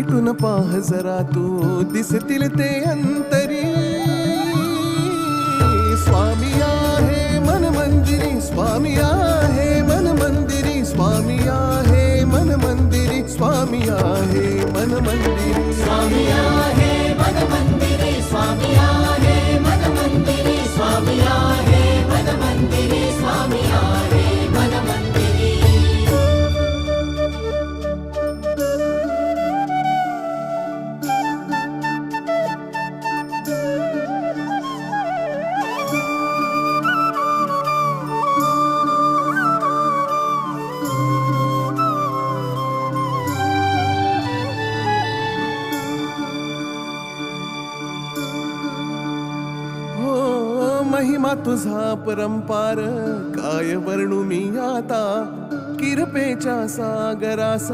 भेटून पाह जरा तू दिसतील ते अंतरी. स्वामी आहे मन मंदिरी, स्वामी आहे मन मंदिरी, स्वामी आहे मन मंदिरी, स्वामी आहे मन मंदिरी, स्वामी आहे मन मंदिरी, स्वामी आहे मन मंदिरी, स्वामी आहे मन मंदिरी, स्वामी आहे मन मंदिरी. महिमा तुझा परंपार काय वर्णू मी आता. किरपेच्या सागरास